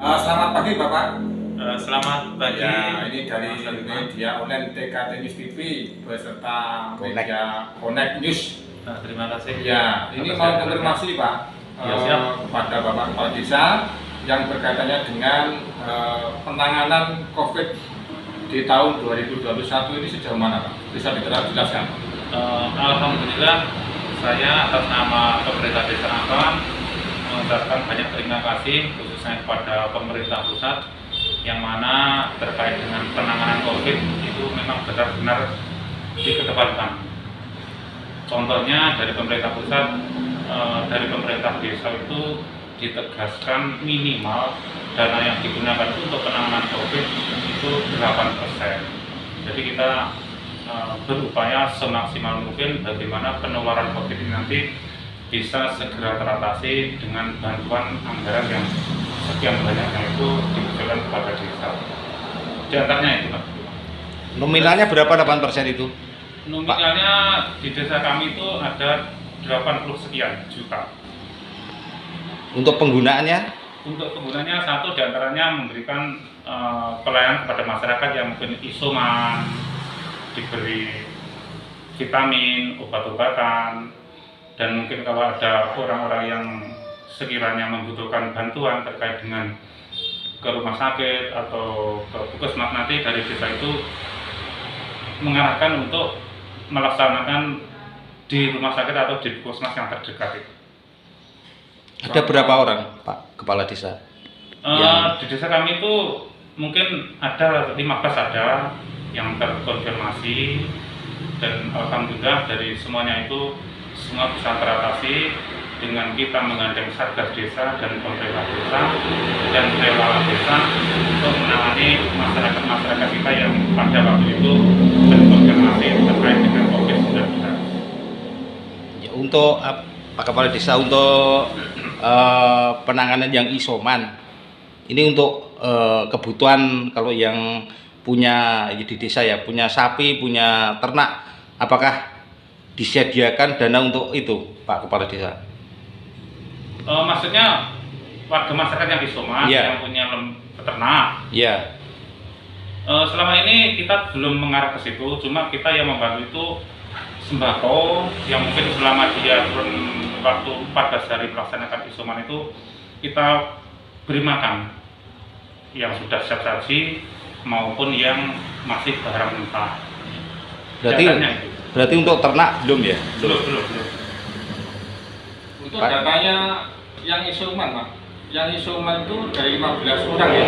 Selamat pagi Bapak. Selamat pagi. Ya, ini dari media online TKT News TV beserta media Connect News. Terima kasih. Ya, ini mau konfirmasi Pak Ya, siap. kepada Bapak Kepala Desa yang berkaitannya dengan penanganan COVID di tahun 2021 ini sejauh mana Pak? Bisa dijelaskan? Alhamdulillah, saya atas nama pemerintah Desa Ampang mengucapkan banyak terima kasih khususnya kepada pemerintah pusat yang mana terkait dengan penanganan COVID itu memang benar-benar dikedepankan. Contohnya dari pemerintah pusat, dari pemerintah desa itu ditegaskan minimal dana yang digunakan untuk penanganan COVID itu 8%. Jadi kita berupaya semaksimal mungkin bagaimana penularan COVID ini nanti bisa segera teratasi dengan bantuan anggaran yang sekian banyaknya itu diberikan kepada desa. Di antaranya itu Pak. Nominalnya berapa 8% itu? Nominalnya di desa kami itu ada 80 sekian juta. Untuk penggunaannya? Untuk penggunanya satu diantaranya memberikan pelayanan kepada masyarakat yang mungkin isoman, diberi vitamin, obat-obatan, dan mungkin kalau ada orang-orang yang sekiranya membutuhkan bantuan terkait dengan ke rumah sakit atau ke puskesmas, nanti dari desa itu mengarahkan untuk melaksanakan di rumah sakit atau di puskesmas yang terdekat itu. Ada berapa orang Pak Kepala Desa? Di desa kami itu mungkin ada 15 ada yang terkonfirmasi, dan alhamdulillah dari semuanya itu semua bisa teratasi dengan kita menggandeng Satgas Desa dan pemerintah desa dan relawan desa untuk menangani masyarakat-masyarakat kita yang pada waktu itu terkonfirmasi terkait dengan COVID-19. Ya, untuk Pak Kepala Desa, untuk penanganan yang isoman, ini untuk kebutuhan kalau yang punya di desa ya, punya sapi, punya ternak, apakah disediakan dana untuk itu Pak Kepala Desa? Maksudnya warga masyarakat yang isoman, yeah, yang punya peternak. Iya. Yeah. Selama ini kita belum mengarah ke situ, cuma kita yang membantu itu sembako yang mungkin selama dia waktu 14 hari melaksanakan isoman itu kita beri makan yang sudah siap saji maupun yang masih barang mentah. Berarti untuk ternak belum ya? Belum. Untuk datanya yang isoman Pak, yang isoman itu dari 15 orang ya.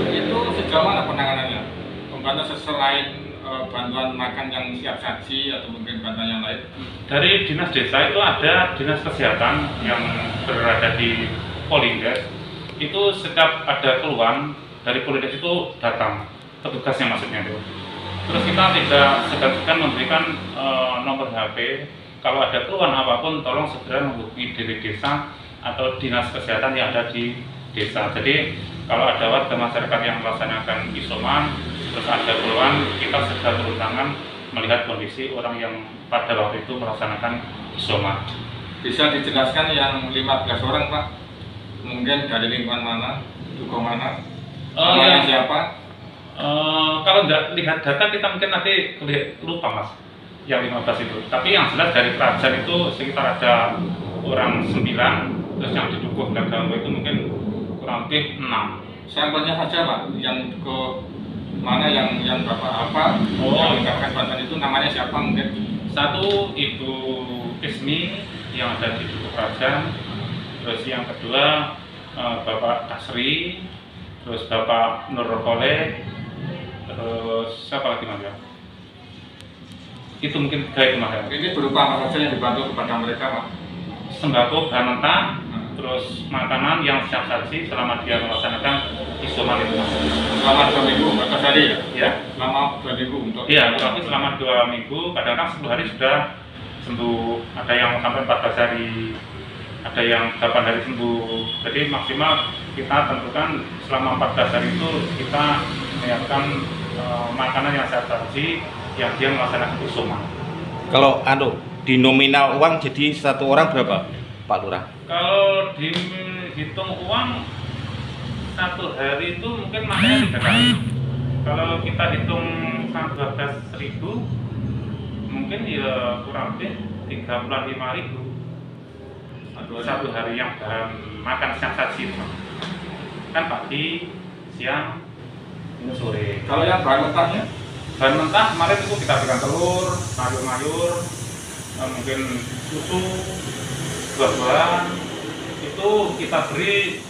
Itu sejauh mana penanganannya? Pembantu selain bantuan makan yang siap saji atau mungkin bantuan yang lain? Dari dinas desa itu ada dinas kesehatan yang berada di Polindes. Itu setiap ada keluhan dari Polindes itu datang, petugasnya maksudnya itu. Terus kita tidak segan-segan memberikan nomor HP. Kalau ada keluhan apapun, tolong segera menghubungi diri desa atau dinas kesehatan yang ada di desa. Jadi kalau ada warga masyarakat yang melaksanakan isoman, terus ada keluhan, kita segera turun tangan melihat kondisi orang yang pada waktu itu melaksanakan isoman. Bisa dijelaskan yang 15 orang Pak? Mungkin dari lingkungan mana, dukuh mana, namanya siapa? Kalau nggak lihat data kita mungkin nanti lupa Mas yang 15 itu. Tapi yang jelas dari kerajaan itu sekitar ada orang 9, terus yang di Dukuh Gaganggu itu mungkin kurang lebih 6. Sampelnya saja Pak, yang ke mana yang Bapak apa? Yang mendapatkan bantuan itu namanya siapa mungkin? Satu Ibu Ismi yang ada di Dukuh Kerajaan, terus yang kedua Bapak Kasri, terus Bapak Nur Kole, terus siapa lagi Mas ya? Itu mungkin tiga itu Mas ya. Ini berupa apa saja yang dibantu kepada mereka Pak? Sembako, bahan mentah, terus makanan yang siap saji selama dia melaksanakan isoman itu Mas. Selama 2 minggu, berapa hari ya? Ya. Selama 2 minggu untuk? Iya, berarti selama 2 minggu, kadang-kadang 10 hari sudah sembuh, ada yang sampai 14 hari, ada yang 8 hari sembuh. Jadi maksimal kita tentukan selama 14 hari itu kita menyiapkan makanan yang siap saji yang dia melaksanakan isoman. Kalau di nominal uang jadi satu orang berapa Pak Lurah? Kalau dihitung uang satu hari itu mungkin makanya 3 kali. Kalau kita hitung 12.000 mungkin ya kurang lebih 35.000 satu hari yang bahan makan siang saji itu. Kan pagi, siang, sore. Kalau yang bahan mentahnya? Bahan mentah kemarin itu kita berikan telur, sayur-mayur, mungkin susu, buah-buahan. Itu kita beri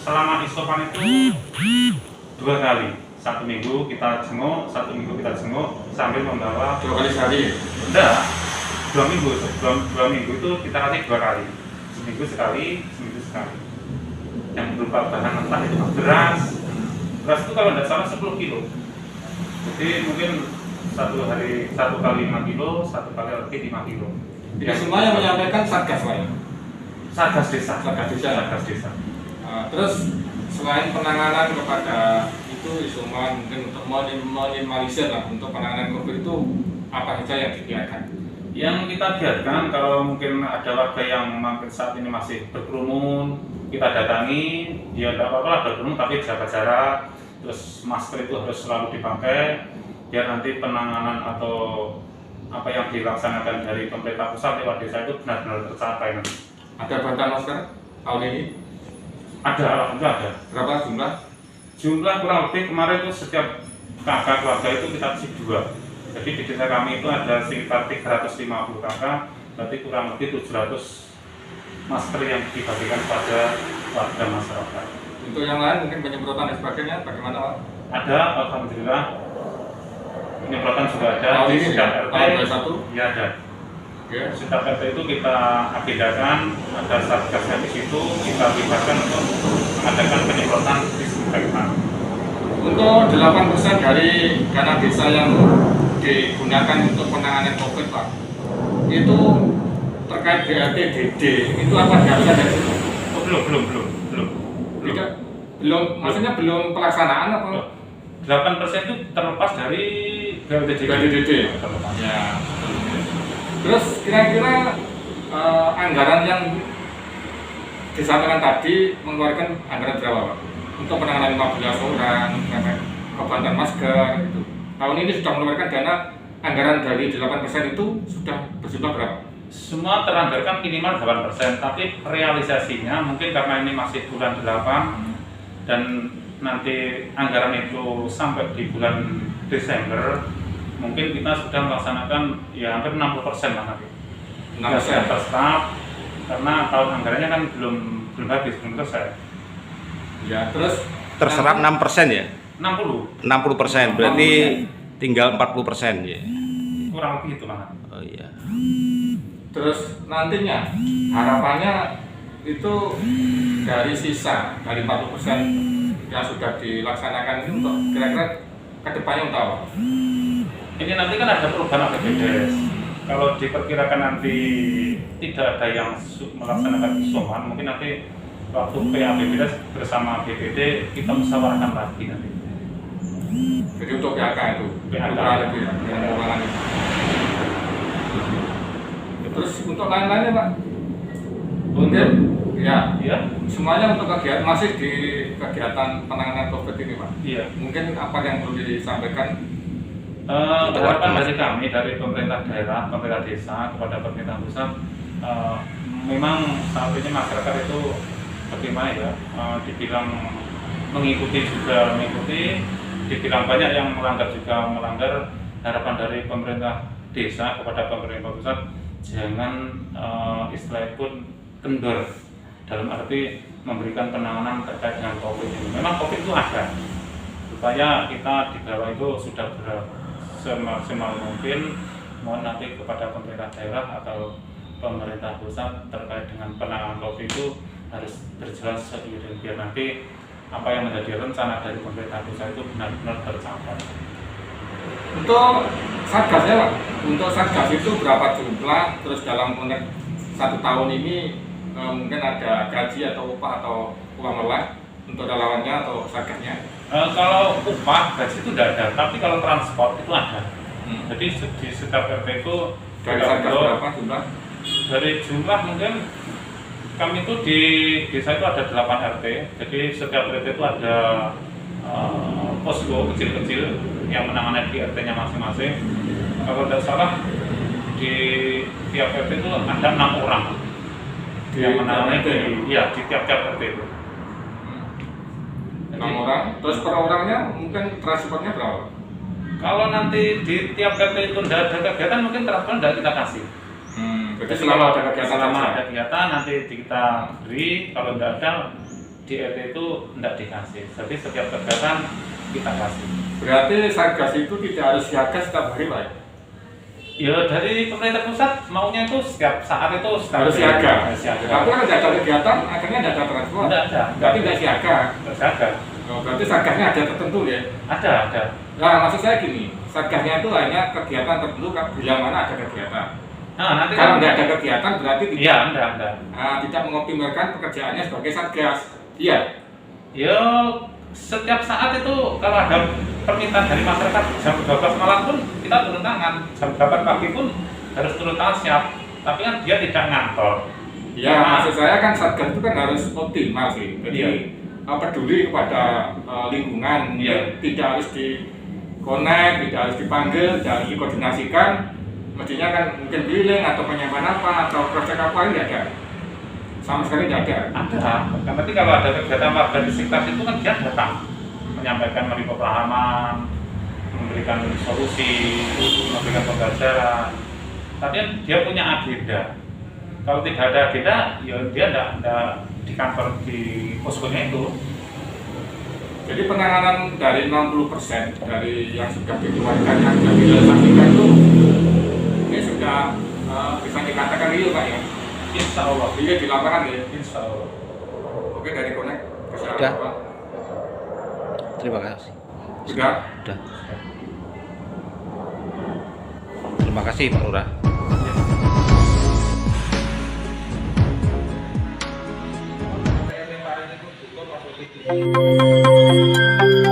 selama isoman itu 2 kali. 1 minggu kita jenguk, 1 minggu kita jenguk sambil membawa 2 kali sehari? Enggak, 2 minggu. 2 minggu itu kita kasih 2 kali. Seminggu sekali, seminggu sekali. Yang berupa bahan mentah itu beras. Beras itu kalau tidak salah 10 kilo. Jadi mungkin 1 hari 1 kali 5 kilo, 1 kali lagi 5 kilo. Ini semua yang menyampaikan Satgas, Pak ya? Satgas desa. Satgas desa. Satgas desa. Terus selain penanganan kepada itu isoman, mungkin untuk minimalisir lah untuk penanganan COVID itu apa saja yang digiatkan? Yang kita giatkan kalau mungkin ada warga yang mungkin saat ini masih berkerumun, kita datangi, ya tidak apa-apa lah berkerumun tapi jaga jarak, terus masker itu harus selalu dipakai biar nanti penanganan atau apa yang dilaksanakan dari pemerintah pusat lewat desa itu benar-benar tercapai nanti. Ada bantuan masker tahun ini? Ada, alhamdulillah ada. Berapa jumlah? Jumlah kurang lebih kemarin itu setiap kakak keluarga itu kita kasih 2. Jadi di desa kami itu ada sekitar 350 kakak, berarti kurang lebih 700 masker yang dibagikan pada warga masyarakat. Untuk yang lain mungkin penyemprotan dan sebagainya bagaimana, Pak? Ada, alhamdulillah. Penyemprotan juga ada. Tahun ini Setiap ya? RT, Tahun 21? ya ada. Oke. Setiap RT itu kita agendakan, ada satgasnya di situ, kita libatkan untuk mengadakan penyemprotan disinfektan. Untuk 8% dari dana desa yang digunakan untuk penanganan COVID, Pak, itu terkait BLT DD, itu apa diharuskan dari situ? Oh, belum. Tidak, belum, maksudnya belum pelaksanaan apa? 8% itu terlepas dari BLT BLT. Terlepas. Ya. Terus kira-kira anggaran yang disampaikan tadi mengeluarkan anggaran berapa, Pak? Untuk penanganan 15 orang, bantuan masker itu. Tahun ini sudah mengeluarkan dana anggaran dari 8% itu sudah berjumlah berapa? Semua teranggarkan minimal 8%, tapi realisasinya mungkin karena ini masih bulan 8 dan nanti anggaran itu sampai di bulan Desember, mungkin kita sudah melaksanakan ya hampir 60% lah nanti. 6%. Per staf, karena tahun anggarannya kan belum habis, belum selesai. Ya, terus Terserap 6% ya? 60, 60%, berarti tinggal 40% ya? kurang lebih itu lah. Oh iya. terus nantinya harapannya itu dari sisa dari 40% yang sudah dilaksanakan ini untuk kira-kira kedepannya untuk apa? Ini nanti kan ada perubahan APBDes. Kalau diperkirakan nanti tidak ada yang melaksanakan isoman, mungkin nanti waktu PAPBDes bersama BPD kita musyawarahkan lagi nanti. Jadi untuk PHK itu, PHK. itu ya, pengurangan itu. Terus untuk lain-lainnya Pak? Mungkin ya, Ya, semuanya untuk kegiatan masih di kegiatan penanganan COVID ini Pak. iya. Mungkin apa yang perlu disampaikan? Harapan dari kami, dari pemerintah daerah, pemerintah desa kepada pemerintah pusat, memang saat ini masyarakat itu bagaimana ya, dibilang mengikuti juga mengikuti, dibilang banyak yang melanggar juga melanggar. Harapan dari pemerintah desa kepada pemerintah pusat, jangan istilahnya pun kendor dalam arti memberikan penanganan terkait dengan COVID ini. Memang COVID itu ada, supaya kita di bawah itu sudah semaksimal mungkin. Mohon nanti kepada pemerintah daerah atau pemerintah pusat terkait dengan penanganan COVID itu harus berjalan seiring biar nanti apa yang menjadi rencana dari pemerintah pusat itu benar-benar tercapai. Untuk satgasnya Pak, untuk satgas itu berapa jumlah? Terus dalam konteks 1 tahun ini mungkin ada gaji atau upah atau uang lelah untuk relawannya atau satgasnya? Kalau upah gaji itu tidak ada, tapi kalau transport itu ada. Jadi di setiap RT itu Dari satgas berapa jumlah? dari jumlah mungkin Kami itu di desa itu ada 8 RT, jadi setiap RT itu ada posko kecil-kecil yang menangani di RT-nya masing-masing. Kalau tidak salah di tiap RT itu ada 6 orang yang menangani di tiap-tiap RT itu. 6 orang, terus per orangnya mungkin transportnya berapa? Kalau nanti di tiap RT itu tidak ada kegiatan, mungkin transport tidak kita kasih. Jadi selama ada kegiatan ada kegiatan nanti kita beri, kalau tidak ada di RT itu tidak dikasih. Jadi setiap kegiatan kita kasih. Berarti Satgas itu tidak harus siaga setiap hari, Pak? Ya dari pemerintah pusat maunya itu setiap saat itu Harus siaga. Siaga. Tapi kalau tidak ada kegiatan, akhirnya tidak ada transport. Tidak ada. Berarti tidak siaga. Tidak siaga. Oh, berarti Satgasnya ada tertentu ya? Ada. Nah, maksud saya gini, Satgasnya itu hanya kegiatan tertentu bila mana ada kegiatan. Nah, nanti Kalau tidak ada kegiatan berarti tidak, iya, ada. tidak mengoptimalkan pekerjaannya sebagai Satgas. Iya. Ya setiap saat itu kalau ada permintaan dari masyarakat jam 12 malam pun kita turun tangan, jam 8 pagi pun harus turun tangan siap. Tapi kan dia tidak ngantor. Ya, maksud saya kan Satgas itu kan harus optimal sih. Jadi peduli kepada lingkungan, tidak harus di-connect, tidak harus dipanggil, tidak harus dikoordinasikan. Mestinya kan mungkin billing atau penyampaian apa atau proyek apa ini ada. Sama sekali tidak ada. Ada. Nanti kalau ada kegiatan warga di sekitar itu kan dia datang menyampaikan memberi pemahaman, memberikan solusi, memberikan pembelajaran. Tapi dia punya agenda. Kalau tidak ada agenda, ya dia tidak di kantor di poskonya itu. Jadi penanganan dari 60% dari yang sudah dikeluarkan yang sudah direalisasikan itu ini sudah bisa dikatakan real, Pak ya? Insya Allah. Iya di lapangan ya? Insya Allah. Oke, dari Connect Sudah. Terima kasih. Sudah. Terima kasih Pak Lurah. Saya